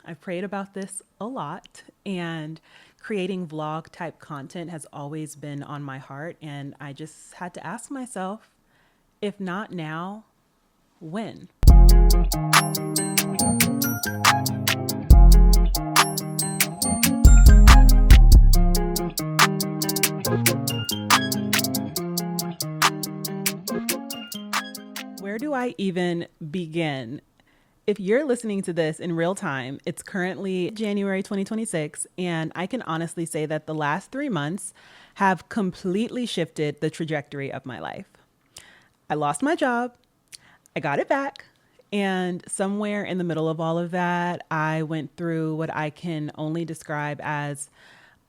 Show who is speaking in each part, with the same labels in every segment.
Speaker 1: I've prayed about this a lot, and creating vlog type content has always been on my heart. And I just had to ask myself, if not now, when? Where do I even begin? If you're listening to this in real time, it's currently January 2026, and I can honestly say that the last 3 months have completely shifted the trajectory of my life. I lost my job, I got it back, and somewhere in the middle of all of that, I went through what I can only describe as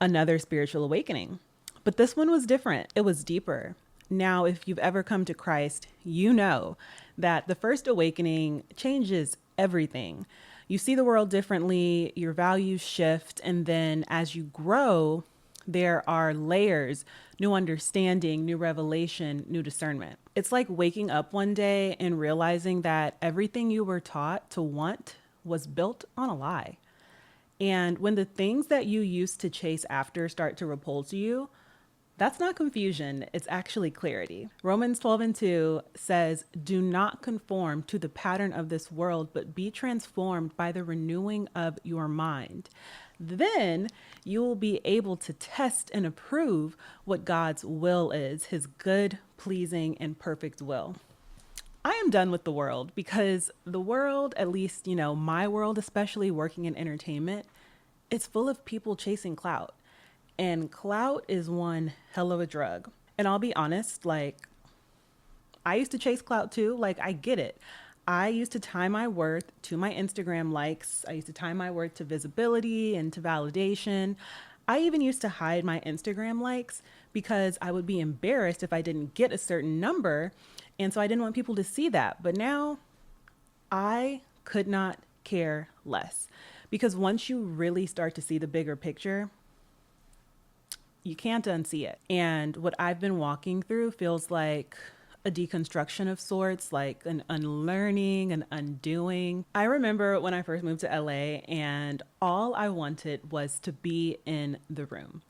Speaker 1: another spiritual awakening. But this one was different, it was deeper. Now, if you've ever come to Christ, you know that the first awakening changes everything. You see the world differently, your values shift, and then as you grow, there are layers, new understanding, new revelation, new discernment. It's like waking up one day and realizing that everything you were taught to want was built on a lie. And when the things that you used to chase after start to repulse you, that's not confusion, it's actually clarity. Romans 12:2 says, "Do not conform to the pattern of this world, but be transformed by the renewing of your mind. Then you will be able to test and approve what God's will is, his good, pleasing, and perfect will." I am done with the world because the world, at least, my world, especially working in entertainment, it's full of people chasing clout. And clout is one hell of a drug. And I'll be honest, like, I used to chase clout too. Like, I get it. I used to tie my worth to my Instagram likes. I used to tie my worth to visibility and to validation. I even used to hide my Instagram likes because I would be embarrassed if I didn't get a certain number. And so I didn't want people to see that. But now I could not care less because once you really start to see the bigger picture, you can't unsee it. And what I've been walking through feels like a deconstruction of sorts, like an unlearning, an undoing. I remember when I first moved to LA and all I wanted was to be in the room.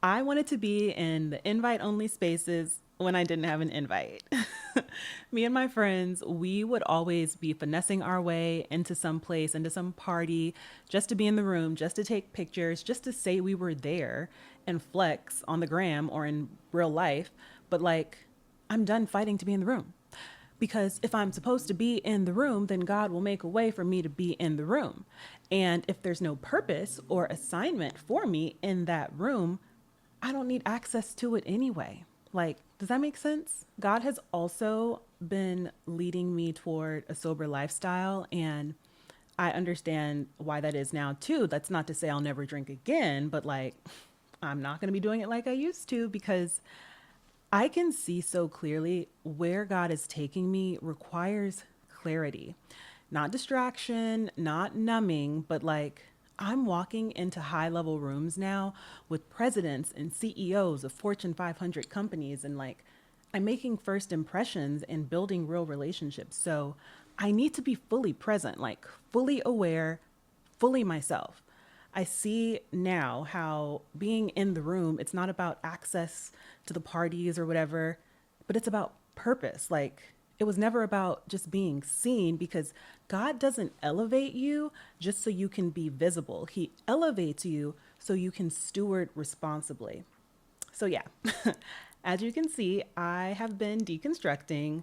Speaker 1: I wanted to be in the invite only spaces when I didn't have an invite. Me and my friends, we would always be finessing our way into some place, into some party, just to be in the room, just to take pictures, just to say we were there and flex on the gram or in real life. But like, I'm done fighting to be in the room. Because if I'm supposed to be in the room, then God will make a way for me to be in the room. And if there's no purpose or assignment for me in that room, I don't need access to it anyway. Like, does that make sense? God has also been leading me toward a sober lifestyle, and I understand why that is now too. That's not to say I'll never drink again, but like, I'm not going to be doing it like I used to because I can see so clearly where God is taking me requires clarity, not distraction, not numbing, but like I'm walking into high level rooms now with presidents and CEOs of Fortune 500 companies, and like I'm making first impressions and building real relationships. So I need to be fully present, like fully aware, fully myself. I see now how being in the room, it's not about access to the parties or whatever, but it's about purpose. Like it was never about just being seen because God doesn't elevate you just so you can be visible. He elevates you so you can steward responsibly. So, yeah, as you can see, I have been deconstructing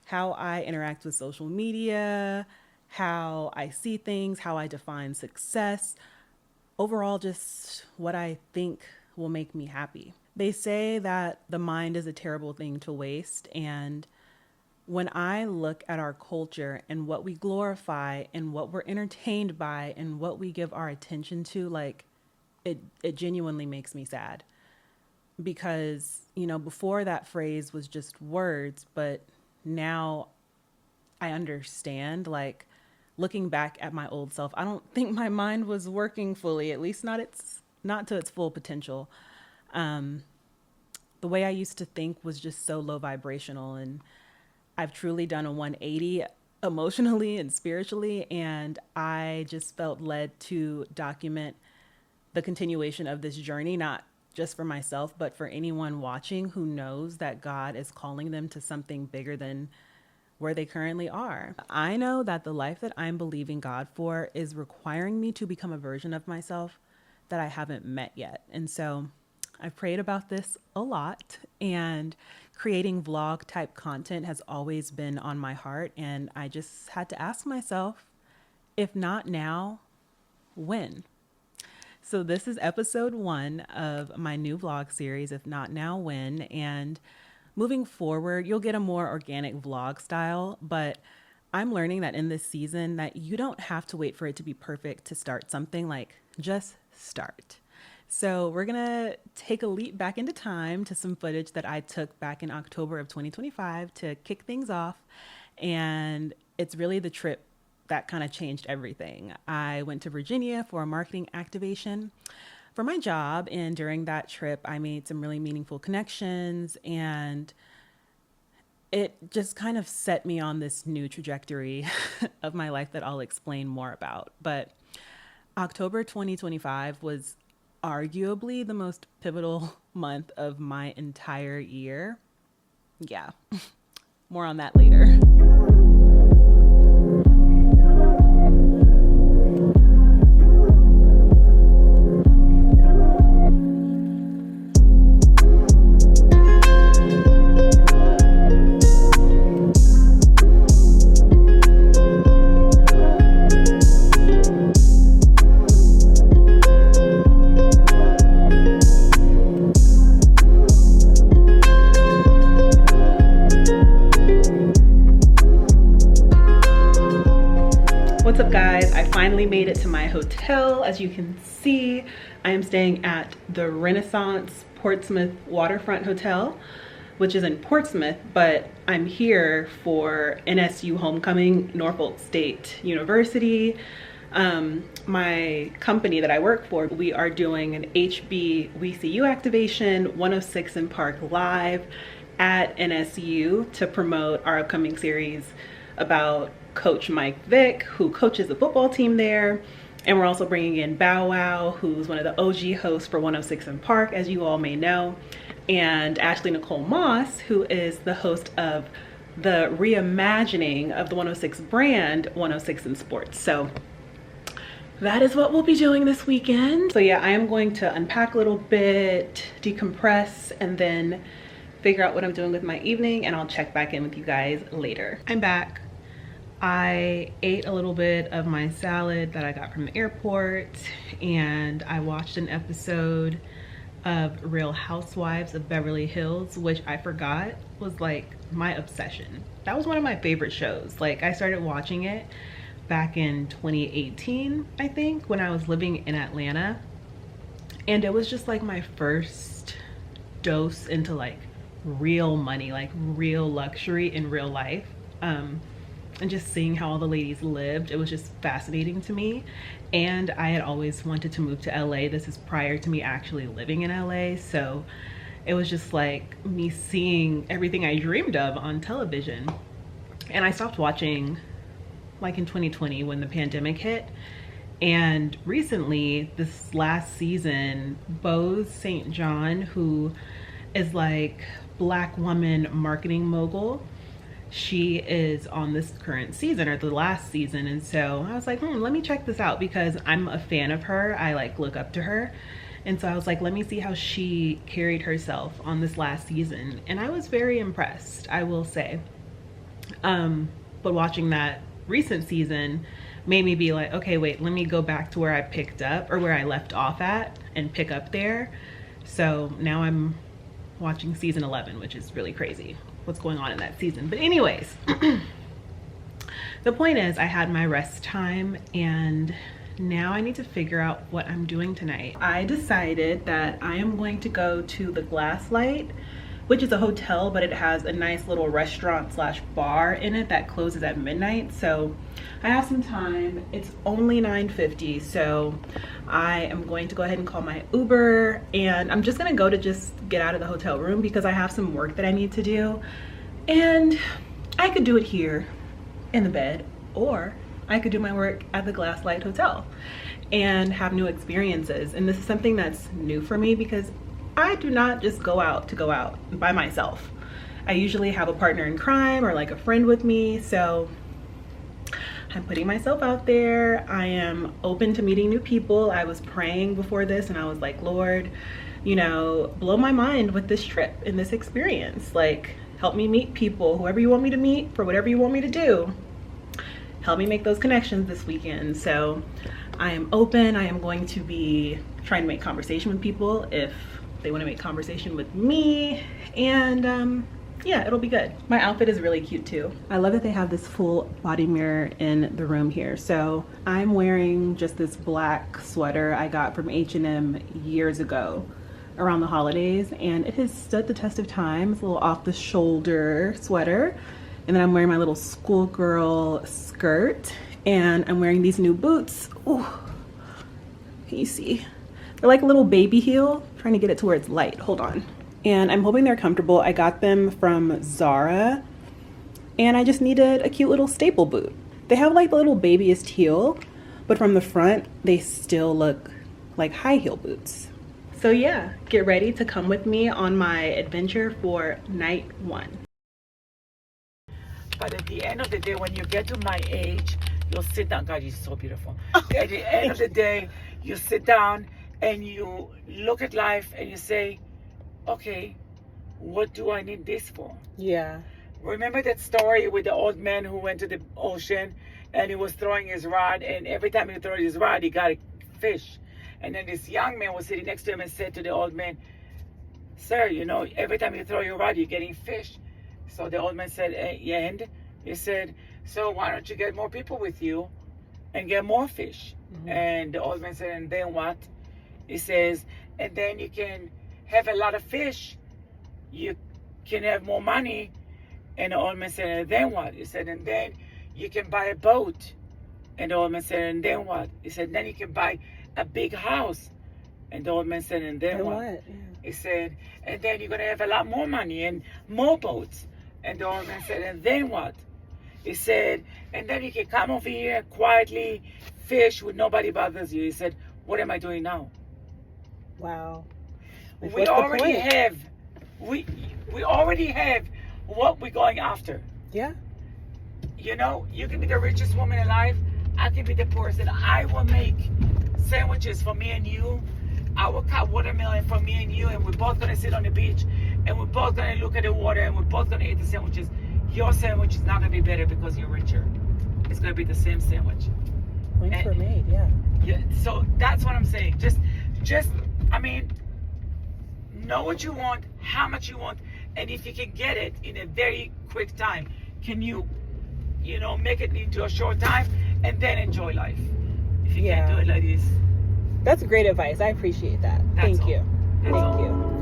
Speaker 1: how I interact with social media, how I see things, how I define success, overall, just what I think will make me happy. They say that the mind is a terrible thing to waste. And when I look at our culture and what we glorify and what we're entertained by and what we give our attention to, like it genuinely makes me sad because, before that phrase was just words, but now I understand, like looking back at my old self, I don't think my mind was working fully, at least not to its full potential. Um, the way I used to think was just so low vibrational, and I've truly done a 180. emotionally and spiritually. And I just felt led to document the continuation of this journey, not just for myself, but for anyone watching who knows that God is calling them to something bigger than where they currently are. I know that the life that I'm believing God for is requiring me to become a version of myself that I haven't met yet. And so I've prayed about this a lot, and creating vlog type content has always been on my heart. And I just had to ask myself, if not now, when? So this is episode 1 of my new vlog series, If Not Now, When? And moving forward, you'll get a more organic vlog style, but I'm learning that in this season that you don't have to wait for it to be perfect to start something. Like, just start. So we're gonna take a leap back into time to some footage that I took back in October of 2025 to kick things off. And it's really the trip that kind of changed everything. I went to Virginia for a marketing activation for my job. And during that trip, I made some really meaningful connections, and it just kind of set me on this new trajectory of my life that I'll explain more about. But October 2025 was arguably the most pivotal month of my entire year. Yeah, more on that later. What's up, guys? I finally made it to my hotel. As you can see, I am staying at the Renaissance Portsmouth Waterfront Hotel, which is in Portsmouth, but I'm here for NSU Homecoming, Norfolk State University. My company that I work for, we are doing an HBVCU activation, 106 in Park Live at NSU to promote our upcoming series about Coach Mike Vick, who coaches the football team there. And we're also bringing in Bow Wow, who's one of the OG hosts for 106 in Park, as you all may know, and Ashley Nicole Moss, who is the host of the reimagining of the 106 brand, 106 in Sports. So that is what we'll be doing this weekend. So yeah, I am going to unpack a little bit, decompress, and then figure out what I'm doing with my evening, and I'll check back in with you guys later. I'm back. I ate a little bit of my salad that I got from the airport, and I watched an episode of Real Housewives of Beverly Hills, which I forgot was like my obsession. That was one of my favorite shows. Like, I started watching it back in 2018, I think, when I was living in Atlanta. And it was just like my first dose into like real money, like real luxury in real life. And just seeing how all the ladies lived, it was just fascinating to me. And I had always wanted to move to LA. This is prior to me actually living in LA. So it was just like me seeing everything I dreamed of on television. And I stopped watching like in 2020 when the pandemic hit. And recently, this last season, Bose St. John, who is like Black woman marketing mogul, she is on this current season, or the last season. And so I was like, let me check this out, because I'm a fan of her. I like look up to her. And so I was like, let me see how she carried herself on this last season. And I was very impressed, I will say. But watching that recent season made me be like, okay, wait, let me go back to where I picked up, or where I left off at, and pick up there. So now I'm watching season 11, which is really crazy what's going on in that season. But anyways, the point is, I had my rest time, and now I need to figure out what I'm doing tonight. I decided that I am going to go to the Glasslight, which is a hotel, but it has a nice little restaurant slash bar in it that closes at midnight. So I have some time. It's only 9:50, so I am going to go ahead and call my Uber, and I'm just gonna go to just get out of the hotel room because I have some work that I need to do, and I could do it here, in the bed, or I could do my work at the Glasslight Hotel and have new experiences. And this is something that's new for me because I do not just go out to go out by myself. I usually have a partner in crime or like a friend with me. So I'm putting myself out there. I am open to meeting new people. I was praying before this and I was like, Lord, you know, blow my mind with this trip and this experience. Like, help me meet people, whoever you want me to meet, for whatever you want me to do. Help me make those connections this weekend. So I am open. I am going to be trying to make conversation with people if they want to make conversation with me. And yeah, it'll be good. My outfit is really cute too. I love that they have this full body mirror in the room here. So I'm wearing just this black sweater I got from H&M years ago around the holidays, and it has stood the test of time. It's a little off the shoulder sweater. And then I'm wearing my little schoolgirl skirt, and I'm wearing these new boots. Ooh, can you see? They're like a little baby heel. I'm trying to get it to where it's light. Hold on. And I'm hoping they're comfortable. I got them from Zara, and I just needed a cute little staple boot. They have like the little babyest heel, but from the front, they still look like high heel boots. So yeah, get ready to come with me on my adventure for night 1.
Speaker 2: But at the end of the day, when you get to my age, you'll sit down. God, you're so beautiful. At the end of the day, you sit down and you look at life and you say, okay, what do I need this for?
Speaker 1: Yeah.
Speaker 2: Remember that story with the old man who went to the ocean and he was throwing his rod, and every time he threw his rod, he got a fish. And then this young man was sitting next to him and said to the old man, sir, you know, every time you throw your rod, you're getting fish. So the old man said, and he said, so why don't you get more people with you and get more fish? Mm-hmm. And the old man said, and then what? He says, and then you can have a lot of fish, you can have more money. And the old man said, and then what? He said, and then you can buy a boat. And the old man said, and then what? He said, then you can buy a big house. And the old man said, and then what? Yeah. He said, and then you're going to have a lot more money and more boats. And the old man said, and then what? He said, and then you can come over here quietly, fish with nobody bothers you. He said, what am I doing now?
Speaker 1: Wow. Like,
Speaker 2: we already have what we're going after.
Speaker 1: Yeah.
Speaker 2: You know, you can be the richest woman alive. I can be the poorest, and I will make sandwiches for me and you. I will cut watermelon for me and you, and we're both gonna sit on the beach, and we're both gonna look at the water, and we're both gonna eat the sandwiches. Your sandwich is not gonna be better because you're richer. It's gonna be the same sandwich.
Speaker 1: Points were made, yeah.
Speaker 2: Yeah. So that's what I'm saying. Just, I mean, know what you want, how much you want, and if you can get it in a very quick time, can you know, make it into a short time and then enjoy life. If you can't do it like this.
Speaker 1: That's great advice. I appreciate that. Thank you. Thank you.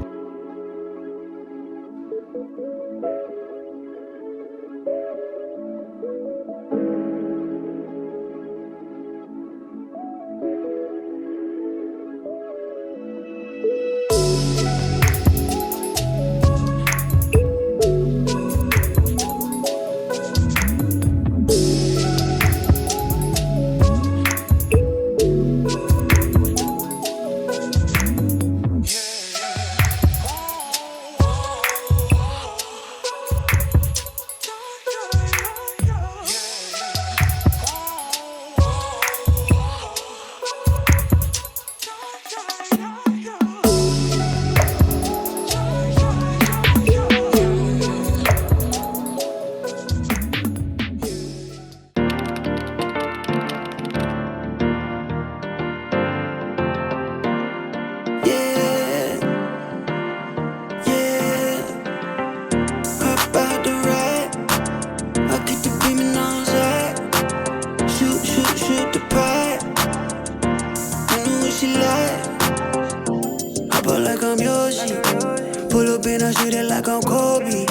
Speaker 3: Pull up and I shoot it like I'm Kobe.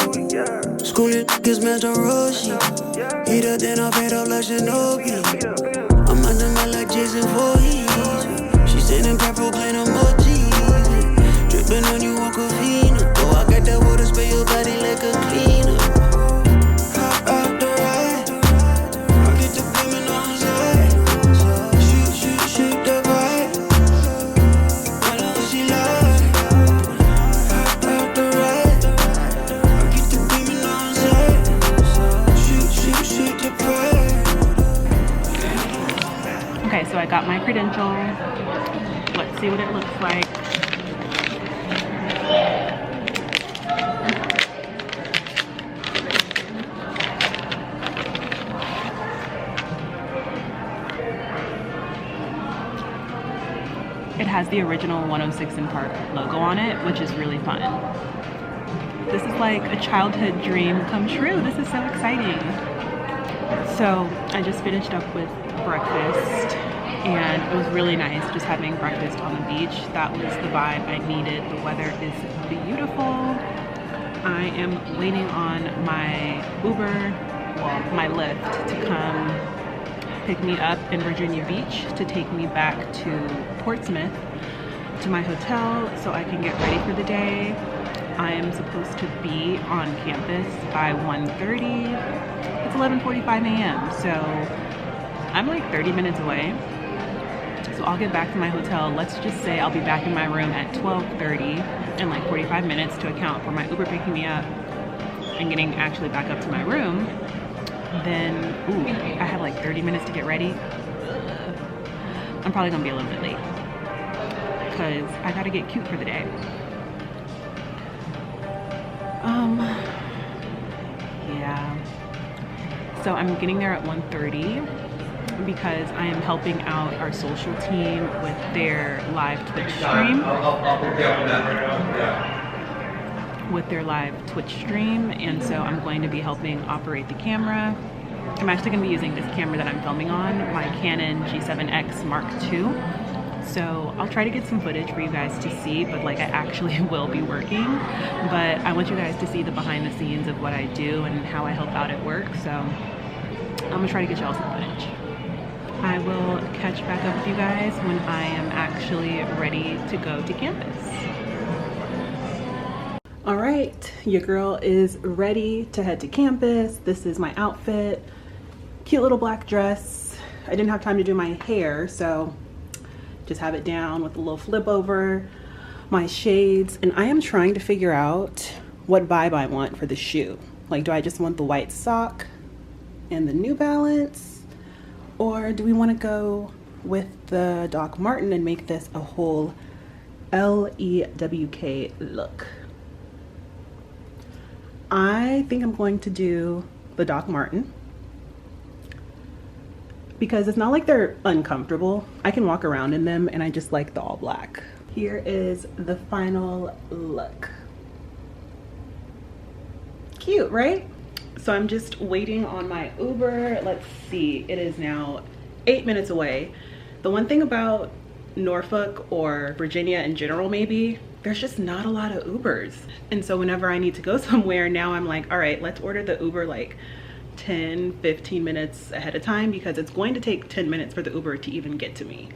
Speaker 3: Schooling niggas, man, to Roshi. Hit up, then I fade up like Shinobi. I'm under my like Jason Voorhees. She sending purple plain emojis. Dripping on you, Aquafina. Oh, I got that water, spray your body like a cleaner. Hop out the ride.
Speaker 1: got my credential. Let's see what it looks like. It has the original 106 in Park logo on it, which is really fun. This is like a childhood dream come true. This is so exciting. So I just finished up with breakfast and it was really nice just having breakfast on the beach. That was the vibe I needed. The weather is beautiful. I am waiting on my Uber, well, my Lyft to come pick me up in Virginia Beach to take me back to Portsmouth to my hotel so I can get ready for the day. I am supposed to be on campus by 1:30. It's 11:45 a.m. so I'm like 30 minutes away. So I'll get back to my hotel. Let's just say I'll be back in my room at 12:30 in like 45 minutes to account for my Uber picking me up and getting actually back up to my room. Then, ooh, I have like 30 minutes to get ready. I'm probably gonna be a little bit late because I gotta get cute for the day. Yeah. So I'm getting there at 1:30 because I am helping out our social team with their live Twitch stream. And so I'm going to be helping operate the camera. I'm actually going to be using this camera that I'm filming on, my Canon G7X Mark II. So I'll try to get some footage for you guys to see, but like I actually will be working. But I want you guys to see the behind the scenes of what I do and how I help out at work. So I'm gonna try to get y'all some footage. I will catch back up with you guys when I am actually ready to go to campus. All right, your girl is ready to head to campus. This is my outfit. Cute little black dress. I didn't have time to do my hair, so just have it down with a little flip over, my shades, and I am trying to figure out what vibe I want for the shoe. Like, do I just want the white sock and the New Balance, or do we want to go with the Doc Marten and make this a whole LEWK look? I think I'm going to do the Doc Marten because it's not like they're uncomfortable. I can walk around in them and I just like the all black. Here is the final look. Cute, right? So I'm just waiting on my Uber. Let's see, it is now 8 minutes away. The one thing about Norfolk or Virginia in general, maybe, there's just not a lot of Ubers. And so whenever I need to go somewhere, now I'm like, all right, let's order the Uber like 10-15 minutes ahead of time because it's going to take 10 minutes for the Uber to even get to me.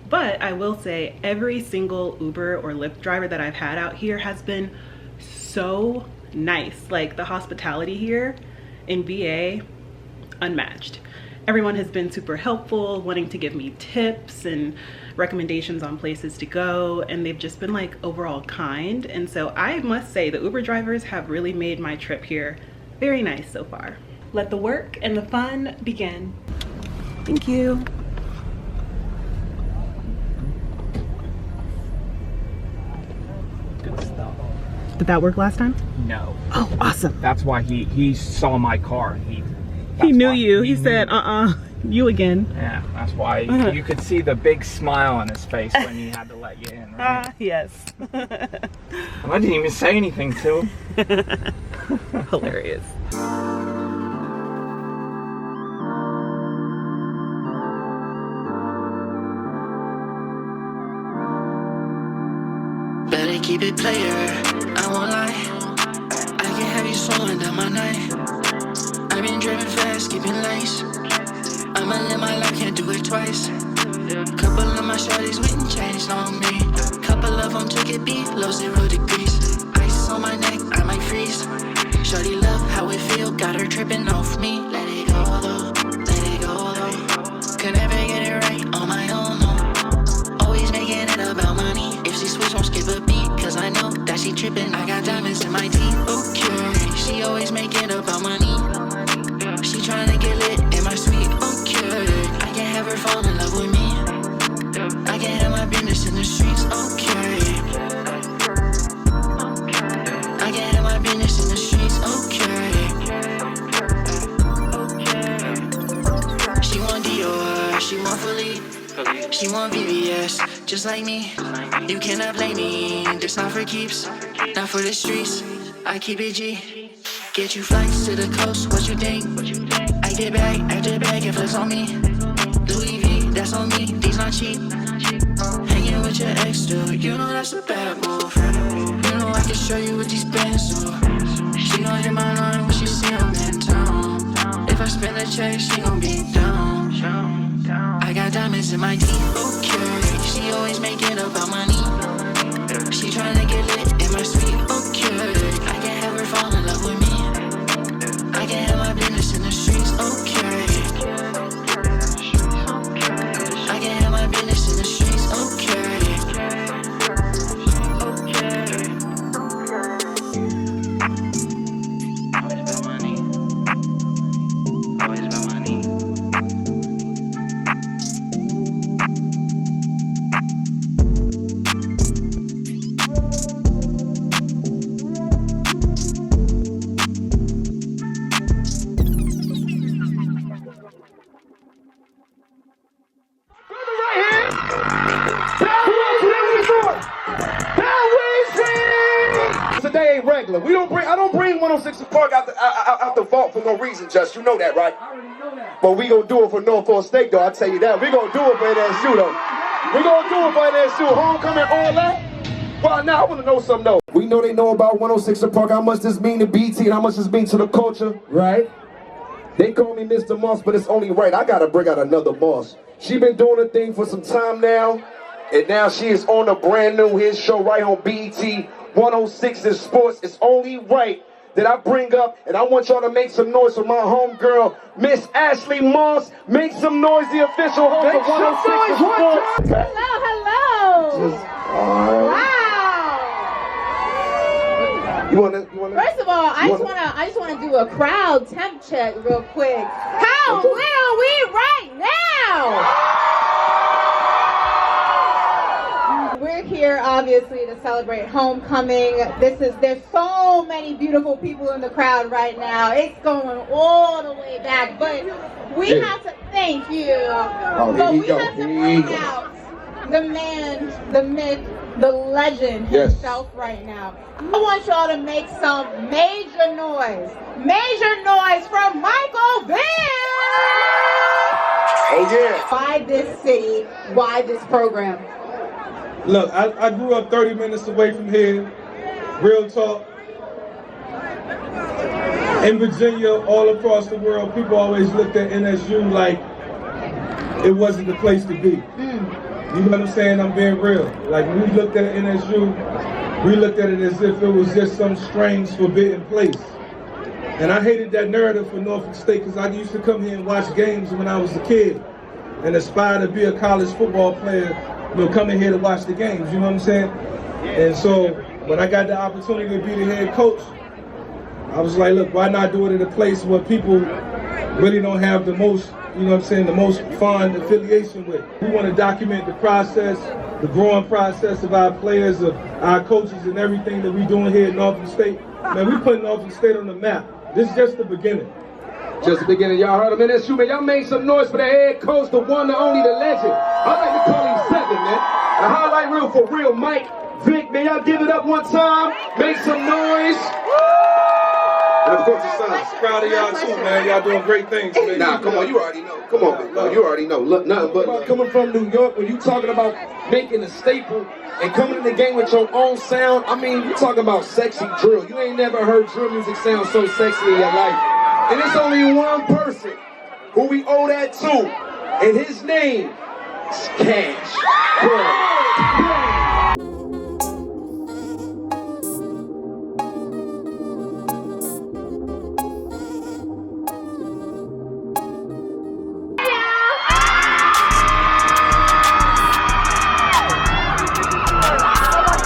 Speaker 1: But I will say every single Uber or Lyft driver that I've had out here has been so nice. Like, the hospitality here in VA, unmatched. Everyone has been super helpful, wanting to give me tips and recommendations on places to go, and they've just been like overall kind. And so I must say the Uber drivers have really made my trip here very nice so far. Let the work and the fun begin. Thank you.
Speaker 4: Good stuff.
Speaker 1: Did that work last time?
Speaker 4: No.
Speaker 1: Oh, awesome.
Speaker 4: That's why he saw my car. He
Speaker 1: knew you. He said, you again.
Speaker 4: Yeah, that's why you could see the big smile on his face when he had to let you in, right?
Speaker 1: Yes.
Speaker 4: And I didn't even say anything to him.
Speaker 1: Hilarious.
Speaker 3: Better keep it player, I won't lie. I can have you slowing down my night. I've been driving fast, keeping lanes. I'ma live my life, can't do it twice. Couple of my shorties wouldn't change on me. Couple of them took it below 0 degrees. Ice on my neck, I might freeze. Shorty love how it feel, got her tripping off me. Let it go though, let it go though. Could never get it right on my own, no. Always making it about money. If she switch, won't skip a beat, cause I know that she tripping. I got diamonds in my teeth, okay. She always make it about money. She tryna get lit in my suite, okay. I can't have her fall in love with me. on VVS, just like me. You cannot blame me, this not for keeps, not for the streets. I keep it G. Get you flights to the coast, what you think? I get bag after bag and flex on me. Louis V, that's on me, these not cheap. Hanging with your ex, dude, you know that's a bad move. You know I can show you what these bands do. She gon' hit my line when she see I'm in town. If I spend a check, she gon' be down. I got diamonds in my teeth, okay. She always making about money. She tryna get lit in my suite, okay. I can have her fall in love with me. I can have my business in the streets, okay. I can have my business in the streets, okay. Always about money. Always about money.
Speaker 5: Today ain't regular. I don't bring 106 Park out the vault for no reason, Just. You know that, right? I already know that. But we gonna do it for Norfolk State, though. I tell you that. We gonna do it for NSU, though. We gonna do it for NSU. Homecoming, all that. Well, now I wanna know something, though. We know they know about 106 Park. How much this mean to BT and how much this mean to the culture, right? They call me Mr. Moss, but it's only right. I gotta bring out another Moss. She been doing her thing for some time now, and now she is on a brand new hit show right on BET 106 in sports. It's only right that I bring up, and I want y'all to make some noise for my homegirl, Miss Ashley Moss. Make some noise, the official host of 106 in sports.
Speaker 6: Hello. Wow.
Speaker 5: You wanna?
Speaker 6: First of all, I just wanna do a crowd temp check real quick. How will we right now? We're here obviously to celebrate homecoming. There's so many beautiful people in the crowd right now. It's going all the way back, but we have to thank you. But we have to bring out the man, the myth, the legend himself right now. I want y'all to make some major noise. Major noise from Michael Vick!
Speaker 5: Oh yeah.
Speaker 6: Why this city? Why this program?
Speaker 7: Look, I grew up 30 minutes away from here, real talk. In Virginia, all across the world, people always looked at NSU like it wasn't the place to be. You know what I'm saying? I'm being real. Like when we looked at NSU, we looked at it as if it was just some strange, forbidden place. And I hated that narrative for Norfolk State because I used to come here and watch games when I was a kid and aspire to be a college football player, coming here to watch the games, you know what I'm saying? And so when I got the opportunity to be the head coach, I was like, look, why not do it at a place where people really don't have the most, you know what I'm saying, the most fond affiliation with. We want to document the process, the growing process of our players, of our coaches, and everything that we're doing here at Norfolk State. Man, we putting Norfolk State on the map. This is just the beginning.
Speaker 5: Just the beginning. Y'all heard him in NSU, man. Y'all made some noise for the head coach, the one, the only, the legend. I like to call him Seven, man. A highlight reel for real, Mike Vick, man. Y'all give it up one time. Make some noise. And of course, the sons.
Speaker 7: Proud of y'all too, man. Y'all doing great things. Man.
Speaker 5: Nah, come on, you already know. Come on, man. No, you already know. Look, nothing but coming from New York, when you talking about making a staple and coming in the game with your own sound, I mean, you talking about sexy drill. You ain't never heard drill music sound so sexy in your life. And it's only one person who we owe that to, and his name is Cash.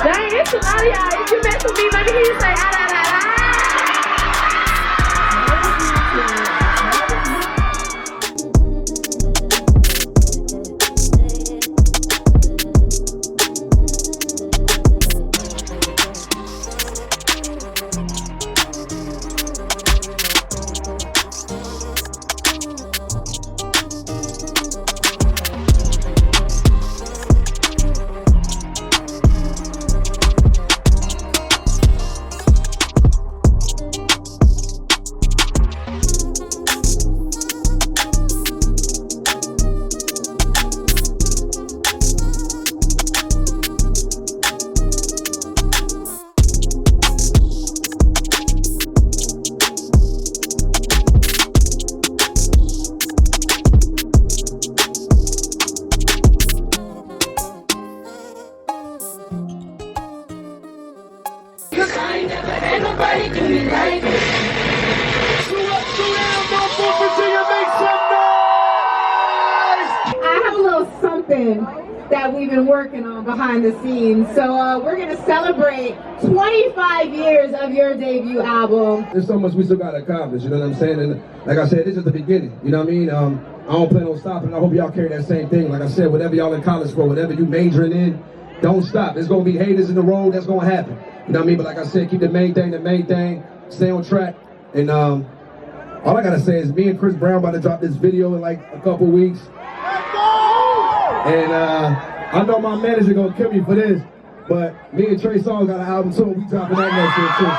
Speaker 6: Dang, it's a lot of y'all. If you mess with me, let me hear you say, ah, la, la, la.
Speaker 3: I ain't never had nobody do me like this.
Speaker 5: Virginia, make some noise!
Speaker 6: I have a little something that we've been working on behind the scenes. So we're gonna celebrate 25 years of your debut album.
Speaker 8: There's so much we still gotta accomplish, you know what I'm saying? And like I said, this is the beginning, you know what I mean? I don't plan on stopping. I hope y'all carry that same thing. Like I said, whatever y'all in college for, whatever you majoring in, don't stop. There's gonna be haters in the road, that's gonna happen. You know what I mean? But like I said, keep the main thing, stay on track. And all I gotta say is me and Chris Brown about to drop this video in like a couple weeks. And I know my manager gonna kill me for this, but me and Trey Songz got an album too, and we dropping that next year too.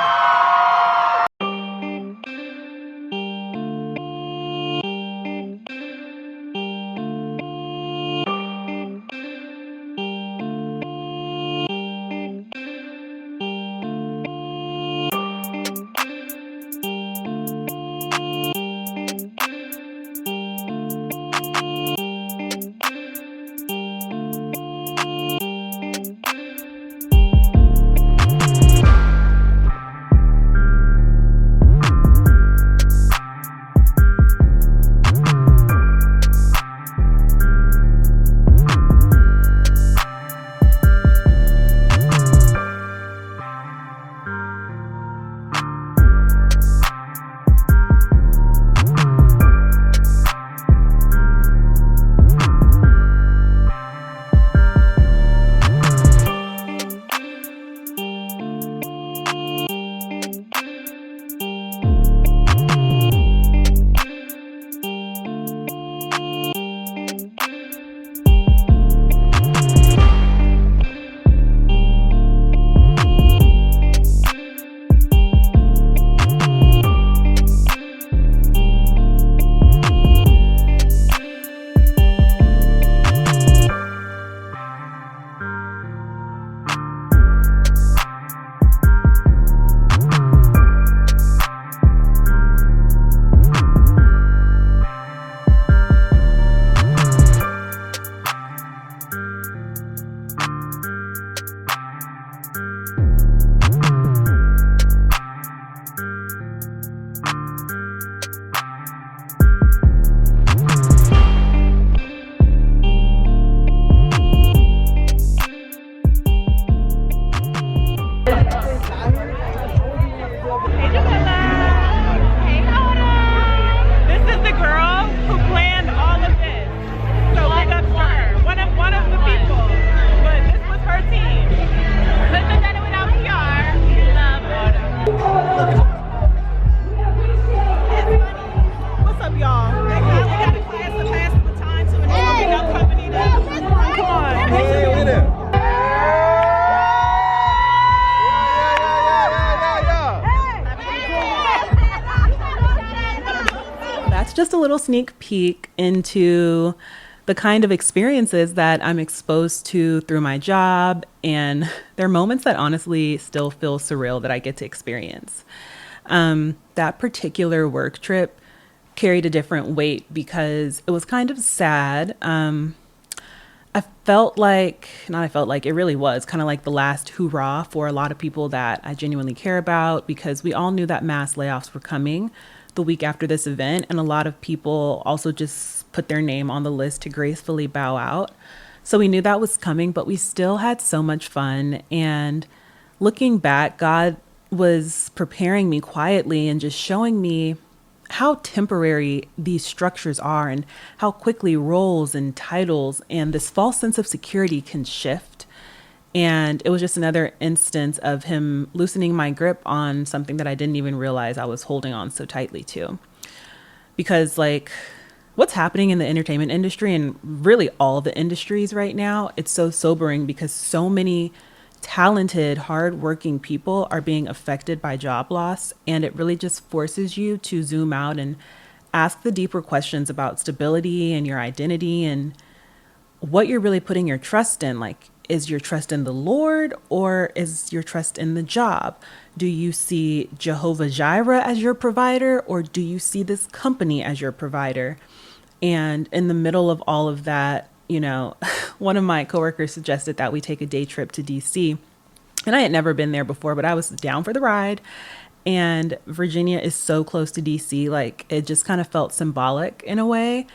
Speaker 1: Just a little sneak peek into the kind of experiences that I'm exposed to through my job. And there are moments that honestly still feel surreal that I get to experience. That particular work trip carried a different weight because it was kind of sad. It really was kind of like the last hurrah for a lot of people that I genuinely care about, because we all knew that mass layoffs were coming the week after this event. And a lot of people also just put their name on the list to gracefully bow out. So we knew that was coming, but we still had so much fun. And looking back, God was preparing me quietly and just showing me how temporary these structures are and how quickly roles and titles and this false sense of security can shift. And it was just another instance of him loosening my grip on something that I didn't even realize I was holding on so tightly to. Because what's happening in the entertainment industry and really all of the industries right now, it's so sobering because so many talented, hardworking people are being affected by job loss. And it really just forces you to zoom out and ask the deeper questions about stability and your identity and what you're really putting your trust in. Is your trust in the Lord or is your trust in the job? Do you see Jehovah Jireh as your provider, or do you see this company as your provider? And in the middle of all of that, one of my coworkers suggested that we take a day trip to DC. And I had never been there before, but I was down for the ride. And Virginia is so close to DC, like it just kind of felt symbolic in a way,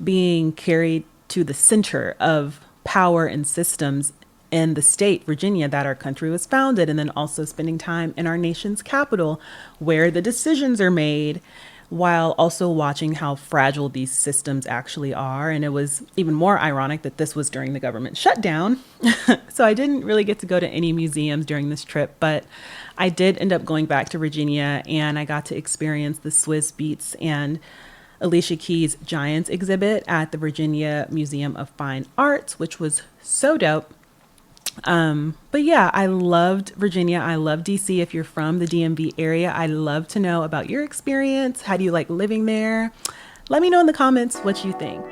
Speaker 1: being carried to the center of power and systems in the state, Virginia, that our country was founded, and then also spending time in our nation's capital where the decisions are made, while also watching how fragile these systems actually are. And it was even more ironic that this was during the government shutdown. So I didn't really get to go to any museums during this trip, but I did end up going back to Virginia, and I got to experience the Swiss Beats and Alicia Keys' Giants exhibit at the Virginia Museum of Fine Arts, which was so dope. But yeah, I loved Virginia. I love DC. If you're from the DMV area, I'd love to know about your experience. How do you like living there? Let me know in the comments what you think.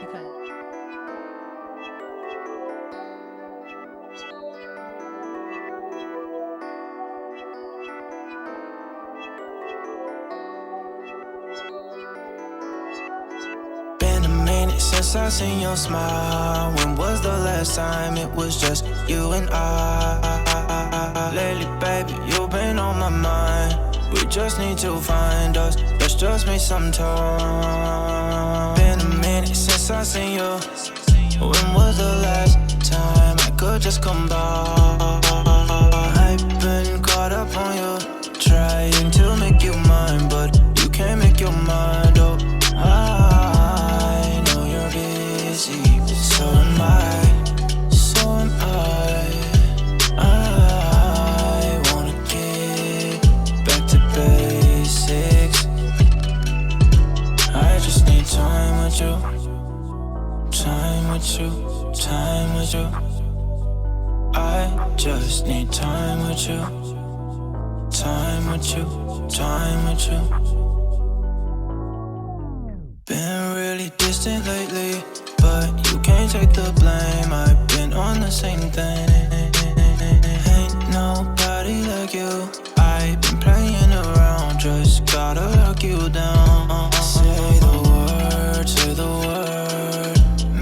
Speaker 3: Been a minute since I seen your smile. When was the last time it was just you and I? Lately, baby, you've been on my mind. We just need to find us. Let's just make some time. Been a minute since I seen you. When was the last time I could just come by? I've been caught up on you, trying to make you mine, but you can't make your mind up. I know you're busy, so am I, so am I. I wanna get back to basics. I just need time with you, time with you, time with you. I just need time with you, time with you, time with you. Been really distant lately, but you can't take the blame. I've been on the same thing. Ain't nobody like you. I've been playing around, just gotta lock you down. Say the word, say the word.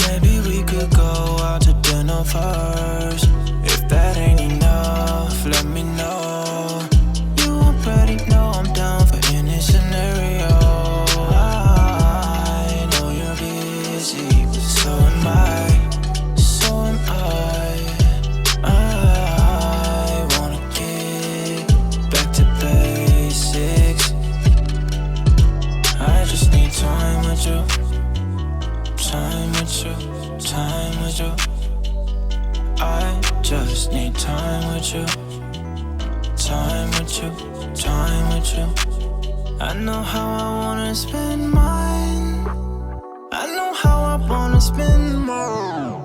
Speaker 3: Maybe we could go out to dinner first. If that ain't enough, let me know. You already know I'm down for any scenario. I know you're busy, but so am I, so am I. I wanna get back to basics. I just need time with you, time with you, time with you. I just need time with you, time with you, time with you. I know how I wanna spend mine. I know how I wanna spend mine.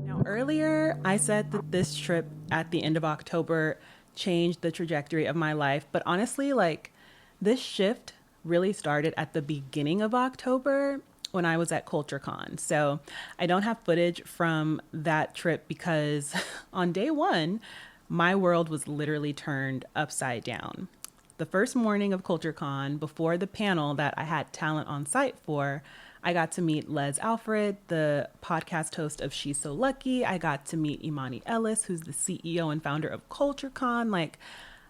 Speaker 1: Now, earlier, I said that this trip at the end of October changed the trajectory of my life. But honestly, like this shift really started at the beginning of October when I was at CultureCon. So I don't have footage from that trip because on day one, my world was literally turned upside down. The first morning of CultureCon, before the panel that I had talent on site for, I got to meet Les Alfred, the podcast host of She's So Lucky. I got to meet Imani Ellis, who's the CEO and founder of CultureCon. Like,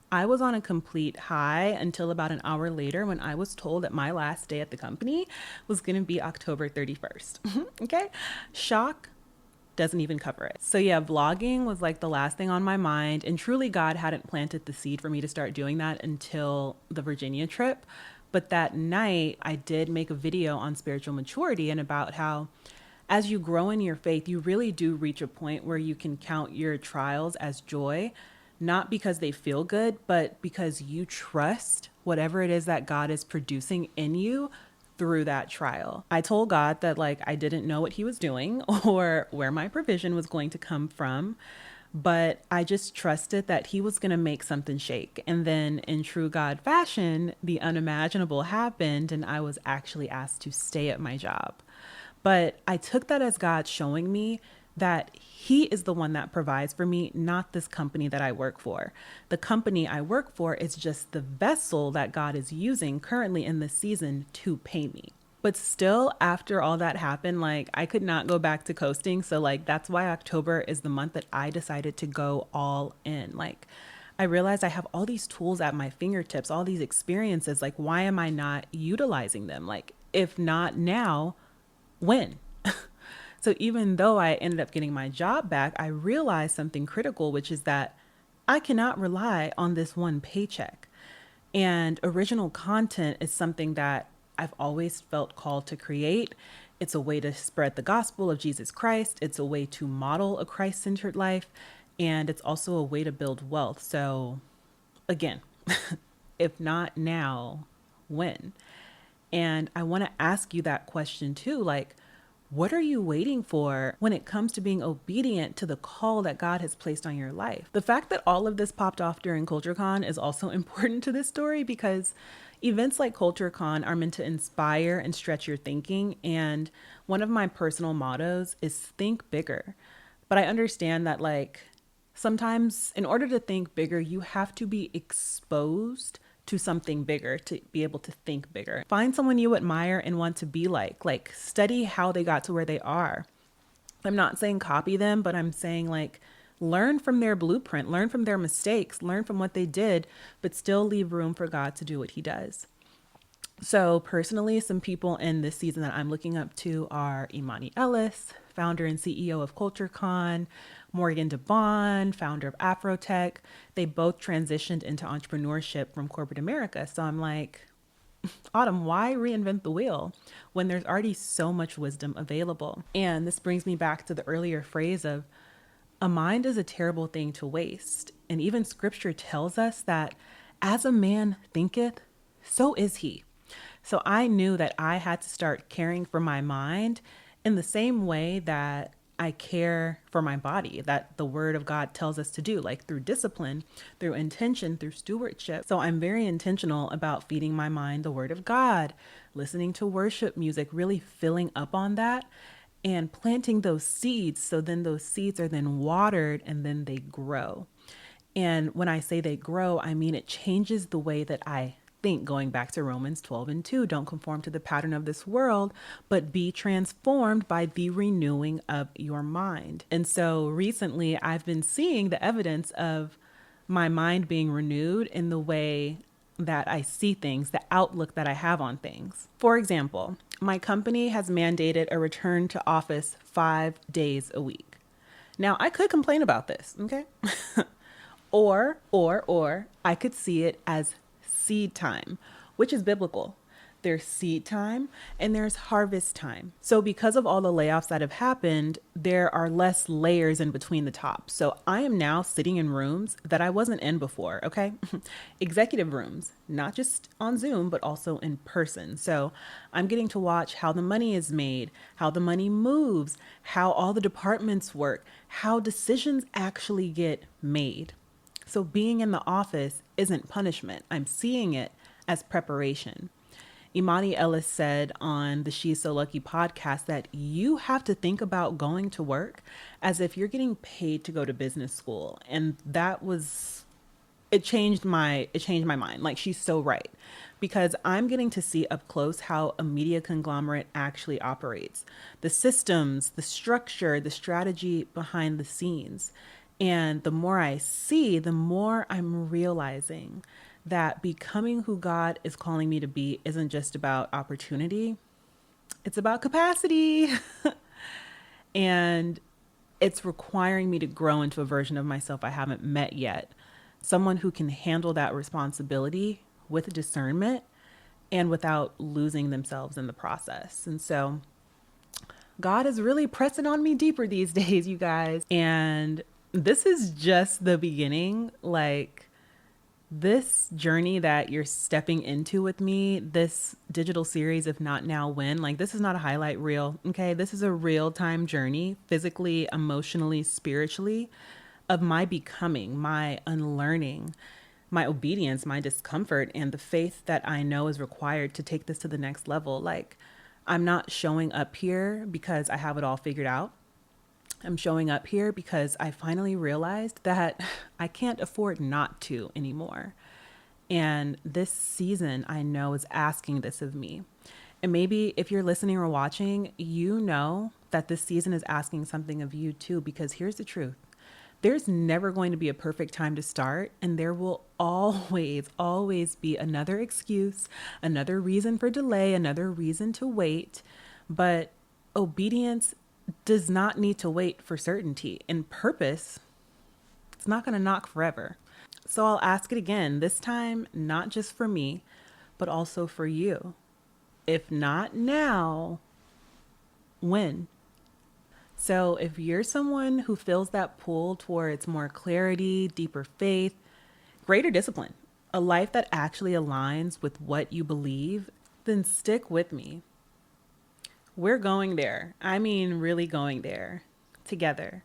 Speaker 1: I was on a complete high until about an hour later when I was told that my last day at the company was going to be October 31st. Okay. Shock doesn't even cover it. So yeah, vlogging was like the last thing on my mind. And truly, God hadn't planted the seed for me to start doing that until the Virginia trip. But that night, I did make a video on spiritual maturity and about how as you grow in your faith, you really do reach a point where you can count your trials as joy, not because they feel good, but because you trust whatever it is that God is producing in you through that trial. I told God that like I didn't know what he was doing or where my provision was going to come from, but I just trusted that he was going to make something shake. And then in true God fashion, the unimaginable happened and I was actually asked to stay at my job. But I took that as God showing me that he is the one that provides for me, not this company that I work for. The company I work for is just the vessel that God is using currently in this season to pay me. But still, after all that happened, like I could not go back to coasting. So like that's why October is the month that I decided to go all in. Like I realized I have all these tools at my fingertips, all these experiences. Like, why am I not utilizing them? Like, if not now, when? So even though I ended up getting my job back, I realized something critical, which is that I cannot rely on this one paycheck. And original content is something that I've always felt called to create. It's a way to spread the gospel of Jesus Christ. It's a way to model a Christ-centered life. And it's also a way to build wealth. So again, if not now, when? And I want to ask you that question too. Like, what are you waiting for when it comes to being obedient to the call that God has placed on your life? The fact that all of this popped off during CultureCon is also important to this story because events like CultureCon are meant to inspire and stretch your thinking. And one of my personal mottos is think bigger. But I understand that like sometimes in order to think bigger, you have to be exposed to something bigger to be able to think bigger. Find someone you admire and want to be like study how they got to where they are. I'm not saying copy them, but I'm saying like learn from their blueprint, learn from their mistakes, learn from what they did, but still leave room for God to do what he does. So personally, some people in this season that I'm looking up to are Imani Ellis, founder and CEO of CultureCon, Morgan DeBond, founder of Afrotech. They both transitioned into entrepreneurship from corporate America. So I'm like, Autumn, why reinvent the wheel when there's already so much wisdom available? And this brings me back to the earlier phrase of a mind is a terrible thing to waste. And even scripture tells us that as a man thinketh, so is he. So I knew that I had to start caring for my mind in the same way that I care for my body, that the word of God tells us to do, like through discipline, through intention, through stewardship. So I'm very intentional about feeding my mind the word of God, listening to worship music, really filling up on that and planting those seeds. So then those seeds are then watered and then they grow. And when I say they grow, I mean it changes the way that I think, going back to Romans 12:2, don't conform to the pattern of this world, but be transformed by the renewing of your mind. And so recently I've been seeing the evidence of my mind being renewed in the way that I see things, the outlook that I have on things. For example, my company has mandated a return to office 5 days a week. Now I could complain about this, okay? or I could see it as seed time, which is biblical. There's seed time and there's harvest time. So because of all the layoffs that have happened, there are less layers in between the top. So I am now sitting in rooms that I wasn't in before, okay? Executive rooms, not just on Zoom, but also in person. So I'm getting to watch how the money is made, how the money moves, how all the departments work, how decisions actually get made. So being in the office isn't punishment. I'm seeing it as preparation. Imani Ellis said on the She's So Lucky podcast that you have to think about going to work as if you're getting paid to go to business school. And it changed my mind. Like, she's so right, because I'm getting to see up close how a media conglomerate actually operates, the systems, the structure, the strategy behind the scenes. And the more I see, the more I'm realizing that becoming who God is calling me to be isn't just about opportunity. It's about capacity. And it's requiring me to grow into a version of myself I haven't met yet. Someone who can handle that responsibility with discernment and without losing themselves in the process. And so God is really pressing on me deeper these days, you guys. And this is just the beginning. Like, this journey that you're stepping into with me, this digital series, If Not Now, When, like, this is not a highlight reel. Okay. This is a real time journey, physically, emotionally, spiritually, of my becoming, my unlearning, my obedience, my discomfort, and the faith that I know is required to take this to the next level. Like, I'm not showing up here because I have it all figured out. I'm showing up here because I finally realized that I can't afford not to anymore. And this season, I know, is asking this of me. And maybe if you're listening or watching, you know that this season is asking something of you too, because here's the truth. There's never going to be a perfect time to start, and there will always be another excuse, another reason for delay, another reason to wait. But obedience does not need to wait for certainty, and purpose, it's not going to knock forever. So I'll ask it again, this time, not just for me, but also for you. If not now, when? So if you're someone who feels that pull towards more clarity, deeper faith, greater discipline, a life that actually aligns with what you believe, then stick with me. We're going there. I mean, really going there together.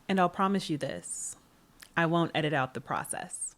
Speaker 1: And I'll promise you this, I won't edit out the process.